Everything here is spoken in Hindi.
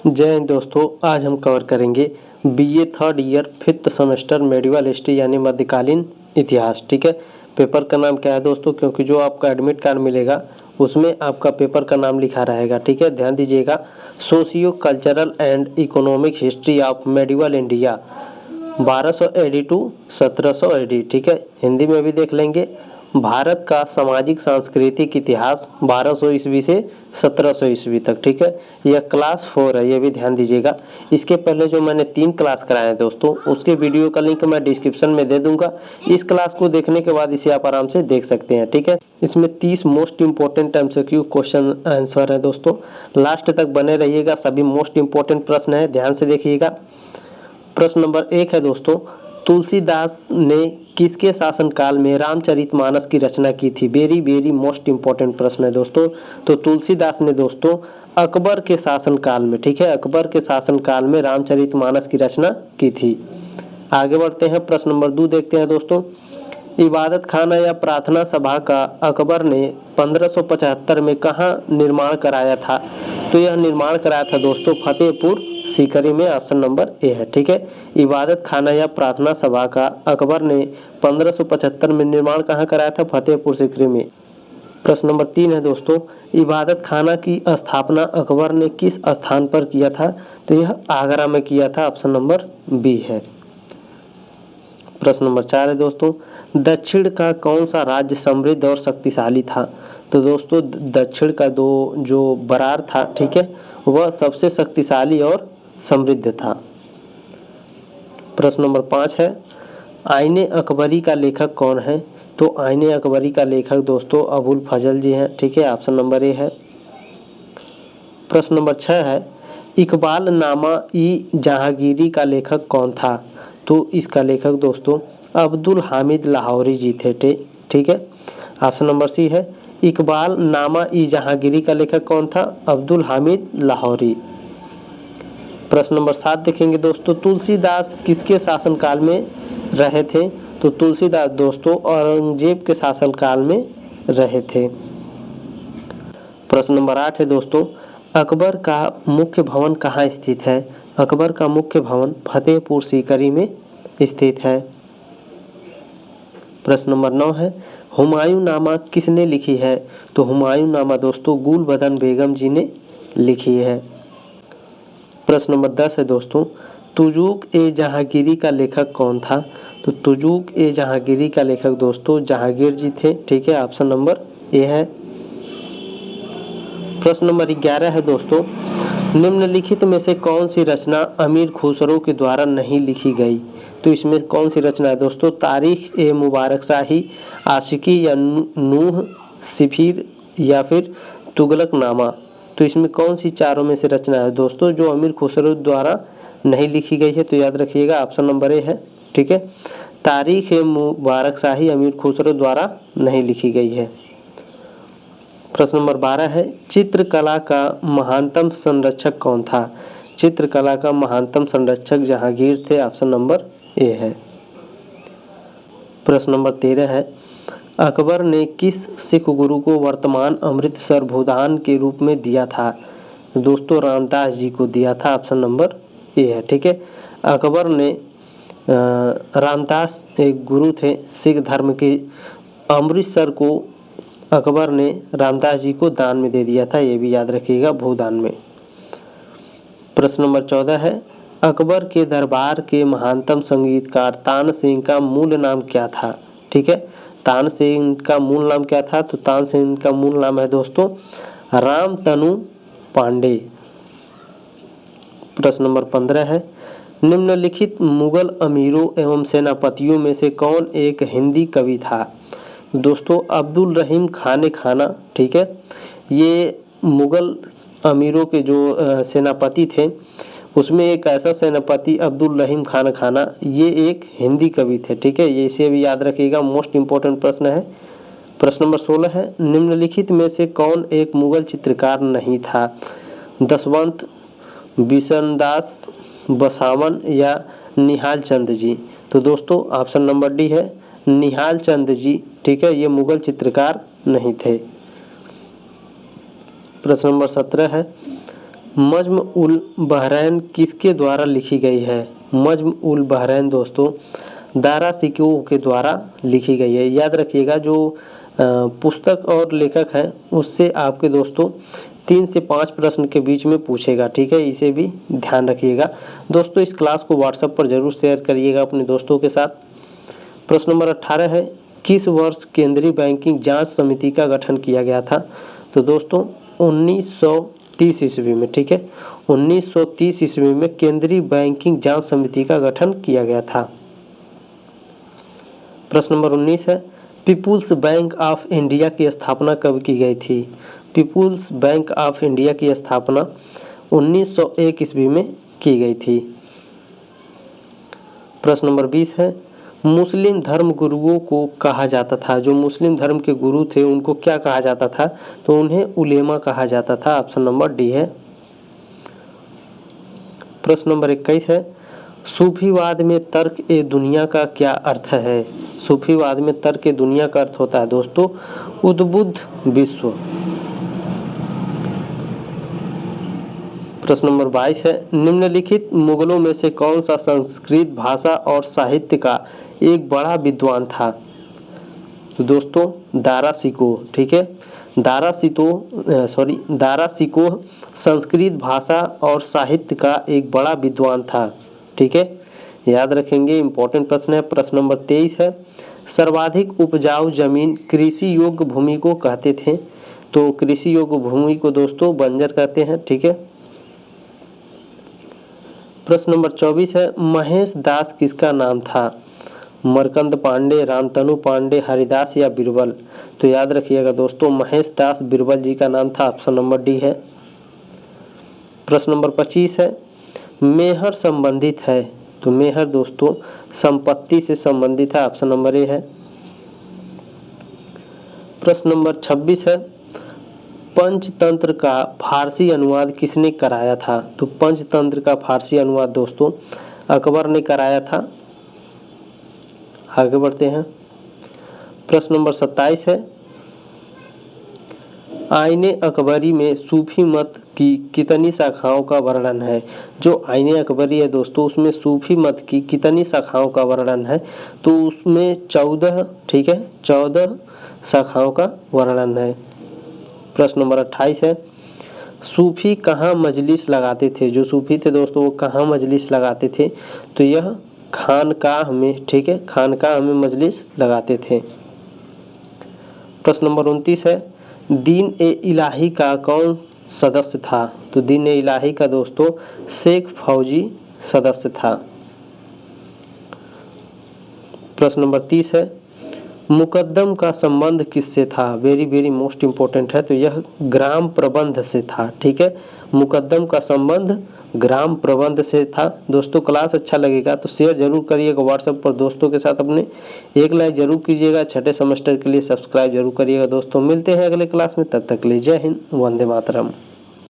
जय हिंद दोस्तों। आज हम कवर करेंगे BA third year fifth semester medieval history यानी मध्यकालीन इतिहास। ठीक है, पेपर का नाम क्या है दोस्तों, क्योंकि जो आपका एडमिट कार्ड मिलेगा उसमें आपका पेपर का नाम लिखा रहेगा। ठीक है, ध्यान दीजिएगा। Socio cultural and economic history of medieval India 1200 AD to 1700 AD. ठीक है, हिंदी में भी देख लेंगे। भारत का सामाजिक सांस्कृतिक इतिहास 1200 ईस्वी से 1700 ईस्वी तक। ठीक है, यह क्लास 4 है, यह भी ध्यान दीजिएगा। इसके पहले जो मैंने 3 क्लास कराए हैं दोस्तों, उसके वीडियो का लिंक मैं डिस्क्रिप्शन में दे दूंगा। इस क्लास को देखने के बाद इसे आप आराम से देख सकते हैं। ठीक है, इसमें 30 most important MCQ question answer है दोस्तों। लास्ट तक बने रहिएगा, सभी मोस्ट इंपोर्टेंट प्रश्न है, ध्यान से देखिएगा। प्रश्न नंबर 1 है दोस्तों, तुलसीदास ने किसके शासनकाल में रामचरितमानस की रचना की थी? वेरी वेरी मोस्ट इंपोर्टेंट प्रश्न है दोस्तों। तो तुलसीदास ने दोस्तों अकबर के शासनकाल में, ठीक है, अकबर के शासनकाल में रामचरितमानस की रचना की थी। आगे बढ़ते हैं, प्रश्न नंबर 2 देखते हैं दोस्तों। इबादत खाना या प्रार्थना सभा का अकबर ने 1575 में कहाँ निर्माण कराया था? तो यह निर्माण कराया था दोस्तों फतेहपुर सीकरी में। ऑप्शन नंबर ए है। ठीक है, इबादत खाना या प्रार्थना सभा का अकबर ने 1575 में निर्माण कहाँ कराया था? फतेहपुर सीकरी में। प्रश्न नंबर 3 है दोस्तों, इबादत खाना की स्थापना अकबर ने किस स्थान पर किया था? तो यह आगरा में किया था। ऑप्शन नंबर बी है। प्रश्न नंबर 4 है दोस्तों, दक्षिण का कौन सा राज्य समृद्ध और शक्तिशाली था? तो दोस्तों दक्षिण का जो बरार था, ठीक है, वह सबसे शक्तिशाली और समृद्ध था। प्रश्न नंबर 5 है, आईने अकबरी का लेखक कौन है? तो आईने अकबरी का लेखक दोस्तों अबुल फजल जी हैं। ठीक है, ऑप्शन नंबर ए है। प्रश्न नंबर 6 है, इकबाल नामा ई जहांगीरी का लेखक कौन था? तो इसका लेखक दोस्तों अब्दुल हामिद लाहौरी जी थे। ठीक है, ऑप्शन नंबर सी है। इकबाल नामा ई जहांगीरी का लेखक कौन था? अब्दुल हामिद लाहौरी। प्रश्न नंबर 7 देखेंगे दोस्तों, तुलसीदास किसके शासनकाल में रहे थे? तो तुलसीदास दोस्तों औरंगजेब के शासनकाल में रहे थे। प्रश्न नंबर 8 है दोस्तों, अकबर का मुख्य भवन कहाँ स्थित है? अकबर का मुख्य भवन फतेहपुर सीकरी में स्थित है। प्रश्न नंबर 9 है, हुमायूं नामा किसने लिखी है? तो हुमायूं नामा दोस्तों गुलबदन बेगम जी ने लिखी है। प्रश्न नंबर 10 है दोस्तों, तुजुक ए जहांगीरी का लेखक कौन था? तो तुजुक ए जहांगीरी का लेखक दोस्तों जहांगीर जी थे। ठीक है, ऑप्शन नंबर ए है। प्रश्न नंबर 11 है दोस्तों, निम्नलिखित में से कौन सी रचना अमीर खुसरो के द्वारा नहीं लिखी गई? तो इसमें कौन सी रचना है दोस्तों? तारीख ए मुबारक शाही, आशिकी या नूह सिफिर या फिर तुगलकनामा? तो इसमें कौन सी चारों में से रचना है दोस्तों जो अमीर खुसरो द्वारा नहीं लिखी गई है? तो याद रखिएगा ऑप्शन नंबर ए है। ठीक है, तारीख ए मुबारक शाही अमीर खुसरो द्वारा नहीं लिखी गई है। प्रश्न नंबर 12 है, चित्रकला का महानतम संरक्षक कौन था? चित्रकला का महानतम संरक्षक जहांगीर थे। ऑप्शन नंबर ए है। प्रश्न नंबर 13 है, अकबर ने किस सिख गुरु को वर्तमान अमृतसर भूदान के रूप में दिया था? दोस्तों रामदास जी को दिया था। ऑप्शन नंबर ए है। ठीक है, अकबर ने रामदास एक गुरु थे सिख धर्म के, अमृतसर को अकबर ने रामदास जी को दान में दे दिया था, ये भी याद रखिएगा, भूदान में। प्रश्न नंबर 14 है, अकबर के दरबार के महानतम संगीतकार तानसेन का मूल नाम क्या था? ठीक है, तानसेन का मूल नाम क्या था? तो तानसेन का मूल नाम है दोस्तों रामतनु पांडे। प्रश्न नंबर 15 है, निम्नलिखित मुगल अमीरों एवं सेनापतियों में से कौन एक हिंदी कवि था? दोस्तों अब्दुल रहीम खान खाना। ठीक है, ये मुगल अमीरों के जो सेनापति थे उसमें एक ऐसा सेनापति अब्दुल रहीम खान खाना, ये एक हिंदी कवि थे। ठीक है, ये इसे भी याद रखिएगा, मोस्ट इंपॉर्टेंट प्रश्न है। प्रश्न नंबर 16 है, निम्नलिखित में से कौन एक मुगल चित्रकार नहीं था? दशवंत, बिशनदास, बसावन या निहाल चंद जी? तो दोस्तों ऑप्शन नंबर डी है, निहाल चंद जी। ठीक है, ये मुगल चित्रकार नहीं थे। प्रश्न नंबर 17 है, नज्म उल बहरैन किसके द्वारा लिखी गई है? नज्म उल बहरैन दोस्तों दारा सिकोह के द्वारा लिखी गई है। याद रखिएगा जो पुस्तक और लेखक है उससे आपके दोस्तों 3 से 5 प्रश्न के बीच में पूछेगा, ठीक है, इसे भी ध्यान रखिएगा। दोस्तों इस क्लास को व्हाट्सएप पर जरूर शेयर करिएगा अपने दोस्तों के साथ। प्रश्न नंबर 18 है, किस वर्ष केंद्रीय बैंकिंग जांच समिति का गठन किया गया था? तो दोस्तों 1930 ईस्वी में, ठीक है, 1930 ईस्वी में केंद्रीय बैंकिंग जांच समिति का गठन किया गया था। प्रश्न नंबर 19 है, पीपुल्स बैंक ऑफ इंडिया की स्थापना कब की गई थी? पीपुल्स बैंक ऑफ इंडिया की स्थापना 1901 ईस्वी में की गई थी। प्रश्न नंबर 20 है, मुस्लिम धर्म गुरुओं को कहा जाता था, जो मुस्लिम धर्म के गुरु थे उनको क्या कहा जाता था? तो उन्हें उलेमा कहा जाता था। ऑप्शन नंबर डी है। प्रश्न नंबर 21 है, सूफीवाद में तर्क ए दुनिया का क्या अर्थ है? सूफीवाद में तर्क ए दुनिया का अर्थ होता है दोस्तों उद्बुद्ध विश्व। प्रश्न नंबर 22 है, निम्नलिखित मुगलों में से कौन सा संस्कृत भाषा और साहित्य का एक बड़ा विद्वान था? तो दोस्तों दारा सिकोह, ठीक है, दारा सिकोह संस्कृत भाषा और साहित्य का एक बड़ा विद्वान था, ठीक है, याद रखेंगे, इंपॉर्टेंट प्रश्न है। प्रश्न नंबर 23 है, सर्वाधिक उपजाऊ जमीन कृषि योग्य भूमि को कहते थे? तो कृषि योग्य भूमि को दोस्तों बंजर कहते हैं, ठीक है। प्रश्न नंबर 24 है, महेश दास किसका नाम था? मरकंद पांडे, रामतनु पांडे, हरिदास या बीरबल? तो याद रखिएगा दोस्तों महेश दास बीरबल जी का नाम था। ऑप्शन नंबर डी है। प्रश्न नंबर 25 है, मेहर संबंधित है? तो मेहर दोस्तों संपत्ति से संबंधित है। ऑप्शन नंबर ए है। प्रश्न नंबर 26 है, पंचतंत्र का फारसी अनुवाद किसने कराया था? तो पंचतंत्र का फारसी अनुवाद दोस्तों अकबर ने कराया था। आगे बढ़ते हैं। प्रश्न नंबर 27 है, आईने अकबरी में सूफी मत की कितनी शाखाओं का वर्णन है? जो आईने अकबरी है दोस्तों उसमें सूफी मत की कितनी शाखाओं का वर्णन है? तो उसमें 14, ठीक है, 14 शाखाओं का वर्णन है। प्रश्न नंबर 28 है, सूफी कहाँ मजलिस लगाते थे? जो सूफी थे दोस्तों वो कहाँ मजलिस लगाते थे? तो यह खानकाह में, ठीक है, खानकाह में मजलिस लगाते थे। प्रश्न नंबर 29 है, दीन ए इलाही का कौन सदस्य था? तो दीन ए इलाही का दोस्तों शेख फौजी सदस्य था। प्रश्न नंबर 30 है, मुकद्दम का संबंध किससे था? वेरी वेरी मोस्ट इंपोर्टेंट है, तो यह ग्राम प्रबंध से था, ठीक है, मुकद्दम का संबंध ग्राम प्रबंध से था। दोस्तों क्लास अच्छा लगेगा तो शेयर जरूर करिएगा व्हाट्सएप पर दोस्तों के साथ अपने, एक लाइक जरूर कीजिएगा, छठे सेमेस्टर के लिए सब्सक्राइब जरूर करिएगा दोस्तों। मिलते हैं अगले क्लास में, तब तक के लिए जय हिंद, वंदे मातरम।